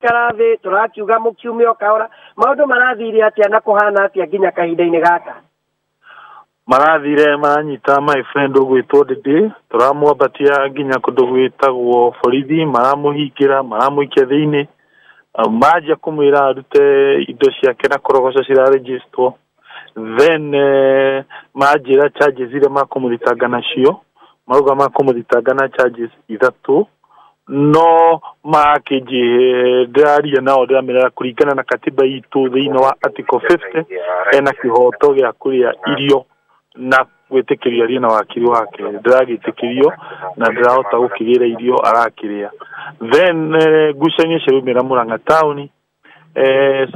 tũraikara thĩ tũrakiuga mũkiumio kaora maũndũ marathire atĩa na kũhana atĩa nginya kahinda-inĩ gaka marathire maranyita my friend ũgwĩtwo Ndindi tũramwambatia nginya kũndũ gwĩtagwo borithi maramũhingĩra maramũikia thĩinĩ maja kumwĩra arute indo ciake na korogoco ciraregistwo then majira charges ile makumũthitanga nacio mauga makumũthitanga na charges ithatu no makiji ndaria nao ndamera kuringana na katiba itu thĩinĩ wa article 50 ena kihoto gĩa kũrĩa irio na gwĩtĩkĩrio arie na wakiri wake ndagĩtĩkĩrio na ndirahota gũkĩgĩra irio arakĩrĩa then gucanio cirumĩra Murang'a town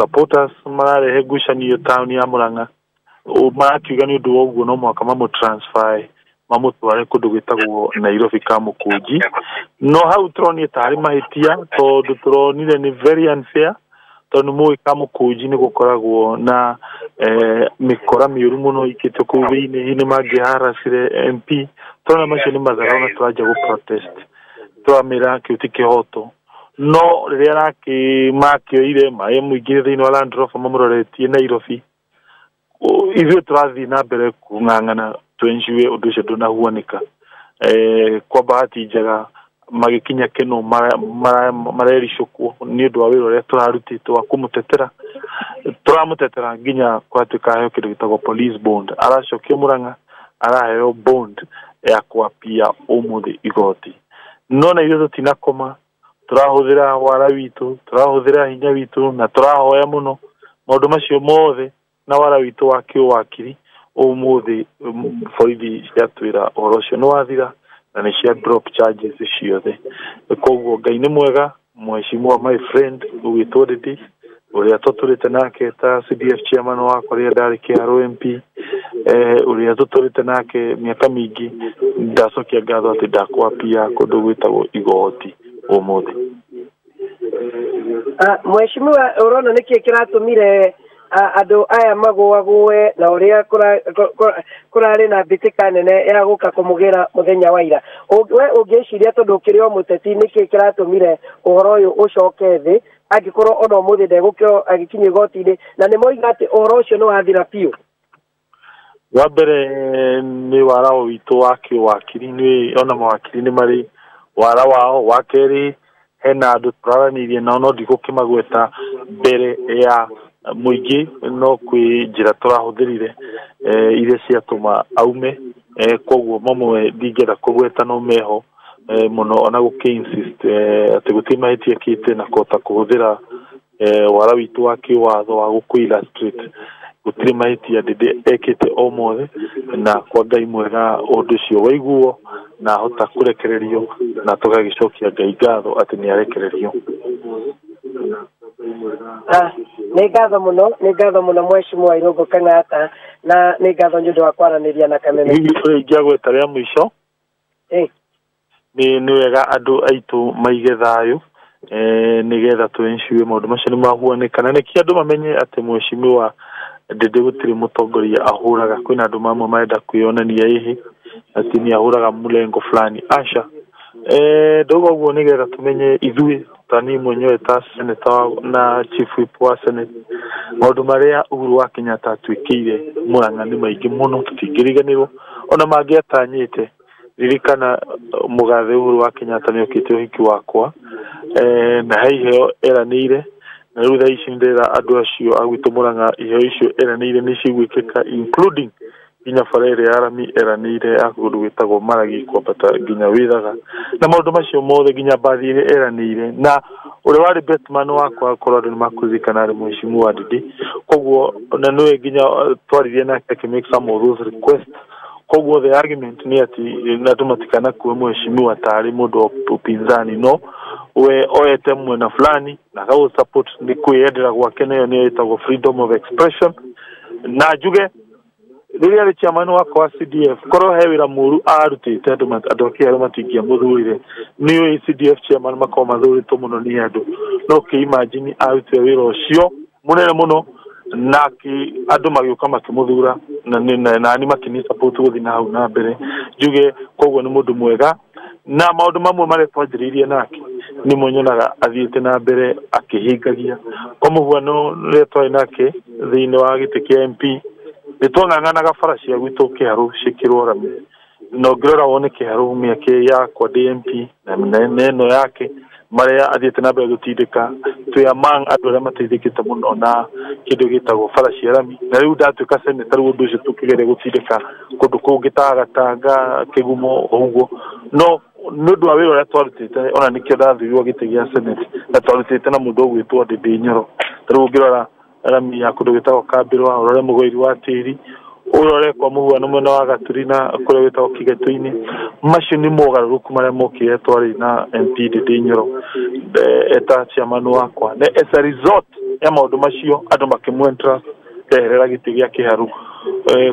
supporters mararehe gucanio town ya Murang'a makiuga nĩ ũndũ wa ũguo no mwaka mamũtransfer mamũtware kũndũ gwĩtagwo Nairobi Kamũkũnji no hau tũronire tarĩ mahitia tondũ tũronire nĩ very unfair tondũ mũĩ Kamũkũnji nĩ gũkoragwo na mĩkora mĩũru mũno ikĩtwo kũu thĩinĩ nĩ mangĩharacire MP tũrona macio nĩ mathara na tũranja gũ-protest twamĩra kĩu ti kĩhoto no rĩrĩa makĩoire maĩ mũingĩ thĩinĩ wa Land Rover mamũroretie Nairobi ithuĩ tũrathiĩ na mbere kũng'ang'ana twenjue ũndũ ũcio ndũnahuanĩka kwa bahati njega magĩkinya kĩno marericũkwo nĩ ũndũ wa wĩra ũrĩa tũrarutĩtwo wa kũmũtetera tũramũtetera nginya kwatuĩka aheo kĩndũ gĩtagwo police bond aracokio Murang'a araheo bond ya kwapia ũmũthĩ igoti no na ithuĩ tũtinakoma tũrahũthĩra wara witũ tũrahũthĩra hinya witũ na tũrahoya mũno maũndũ macio mothe na wara witũ wa kĩwakiri ũmũthĩ borithi ciatwĩra ũhoro ũcio nĩ wathira na nĩ cia drop charges ciothe koguo Ngai nĩ mwega mheshimiwa my friend ũgwĩtwo Ndindi ũrĩa tũtũrĩte nake ta CDF chairman wakwa rĩrĩa ndarĩ kĩharo MP ũrĩa tũtũrĩte nake mĩaka mĩingĩ ndacokia ngatho atĩ ndakwapia kũndũ gwĩtagwo igoti ũmũthĩ mheshimiwa ũrona nĩkĩ kĩratũmire andũ aya magũagũe na ũrĩa kũrarĩ na mbĩtĩka nene ya gũka kũmũgĩra mũthenya wa ira we ũngĩciria tondũ ũkĩrĩ o mũteti nĩkĩ kĩratũmire ũhoro ũyũ ũcoke thĩ angĩkorwo ona ũmũthĩ ndegũkĩo agĩkinya igoti-inĩ na nĩ moiga atĩ ũhoro ũcio nĩ wathira biũ wa mbere nĩ wara witũ wa kĩwakiri nĩ ona mawakiri nĩ marĩ wara wao wa kerĩ hena andũ tũraranĩirie nao no ndigũkĩmagweta mbere ya mũingĩ no kwĩ njĩra tũrahũthĩrire iria ciatũma aume koguo mamwe ndingĩenda kũgweta no meho mũno ona gũkĩ-insist atĩ gũtirĩ mahĩtia kĩte na kũhota kũhũthĩra wara witũ wa kĩwatho wa gũkũ-illustrate gũtirĩ mahĩtia Ndindi ekĩte o mothe na kwa Ngai mwega ũndũ ũcio waiguo na hota kũrekererio na tũgagĩcokia Ngai ngatho atĩ nĩ arekererio nĩ ngatho mũno mheshimiwa Irungu Kang'ata na nĩ ngatho nĩ ũndũ wa kwaranĩria na Kameme ingĩagweta rĩa mũico nĩ wega andũ aitũ maige thayũ nĩgetha twenjue maũndũ macio nĩ mahuanĩka na nĩkĩ andũ mamenye atĩ mheshimiwa Ndindi gũtirĩ mũtongoria ahũraga kwĩna andũ mamwe marenda kwĩonania ĩhĩ atĩ nĩ ahũraga mũlengo fulani aca ndogo ũguo nĩgetha tũmenye ithuĩ tani mwenyewe ta senator na chief whip wa senate maũndũ marĩa Uhuru wa Kenyatta atuĩkĩire Murang'a nĩ maingĩ mũno tũtingĩriganĩrwo ona mangĩatanyĩte ririkana mũgathe Uhuru wa Kenyatta nĩ okĩte ũhiki wakwa na iheo eranĩire na rĩu thaa ici ndĩra andũ acio agwitũ Murang'a iheo icio eranĩire nĩ cigwĩkĩka including nginya barere ya arami eranĩire akũndũ gwĩtagwo Maragi kwambata nginya Wĩthaga na maũndũ macio mothe nginya mbathi eranĩire na ũrĩa warĩ betman wakwa akorwo andũ nĩ makũririkana arĩ mheshimiwa Ndindi koguo na nĩwe nginya twaririe nake akĩmake some of those requests koguo the argument nĩ atĩ andũ matikana kuo mheshimiwa tarĩ mũndũ wa upinzani no we oete mwena fulani na gau support nĩ kwĩyendera gwake nayo nĩ ĩtagwo freedom of expression na njuge rĩrĩa arĩ chairman wakwa wa CDF korwo he wĩra mũru arutĩte andũ akĩarĩ matingĩamũthurire nĩ CDF chairman makorwo mathurĩtwo mũno nĩ andũ no kĩ-imagine arutĩte wĩra ũcio mũnene mũno na andũ magĩũka makĩmũthura na nĩ makĩni support gũthiĩ na hau na mbere njuge koguo nĩ mũndũ mwega na maũndũ mamwe marĩa twanjĩrĩirie nake ni monyonaga athiĩte na mbere akĩhingagia kwa mũhuano rĩrĩa twarĩ nake thĩinĩ wa gĩtĩ kĩa MP nĩtwang'ang'anaga bara cia gwitũ kĩharũ cikĩrwo rami no ngĩrora wone kĩharũ mĩaka yakwa DMP na ĩno yake marĩa athiĩte na mbere gũtindĩka twĩ among andũ arĩa mateithĩkĩte mũno na kĩndũ gĩtagwo bara cia rami na rĩu ndatuĩka seneta rĩu ũndũ ũcio tũkĩgeria gũtindĩka kũndũ kũngĩ ta Gatanga Kĩgumo ũguo no nĩ ũndũ wa wĩra ũrĩa twarutĩte ona nĩkĩo ndathurirwo gĩtĩ gĩa senate na twarutĩte na mũndũ ũgwĩtwo Ndindi Nyoro rĩu ũngĩrora rami ya kũndũ gĩtagwo Kambĩrwa ũrore mũgũiri wa tĩri ũrore kwa mũhuano mwena wa Gaturi na kũrĩa gwĩtagwo Kĩgetũ-inĩ macio nĩ mogarũrũku marĩa mokire twarĩ na MP Ndindi Nyoro eta chairman wakwa na as a result ya maũndũ macio andũ makĩmwentra ndeherera gĩtĩ gĩa kĩharũ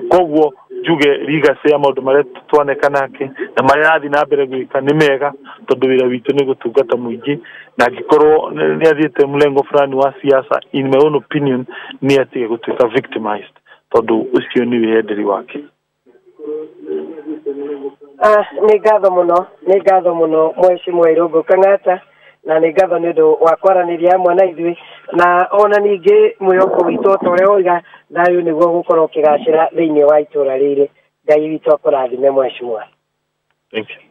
koguo njuge legacy ya maũndũ marĩa twaneka nake na marĩa athi na mbere gwĩka nĩ mega tondũ wĩra witũ nĩ gũtungata mũingĩ na angĩkorwo nĩ athiĩte mũlengo fulani wa siasa in my own opinion nĩ atige gũtuĩka victimized tondũ ũcio nĩ wĩyenderi wake. Nĩ ngatho mũno Mheshimiwa Irungu Kang'ata na nĩ ngatho nĩ ũndũ wa kwaranĩria hamwe na ithuĩ na ona ningĩ mwĩhoko witũ ta ũrĩa woiga thayũ nĩguo gũkorwo ũkĩgacĩra thĩinĩ wa itũũra rĩrĩ. Ngai witũ akũrathime Mheshimiwa. Thank you.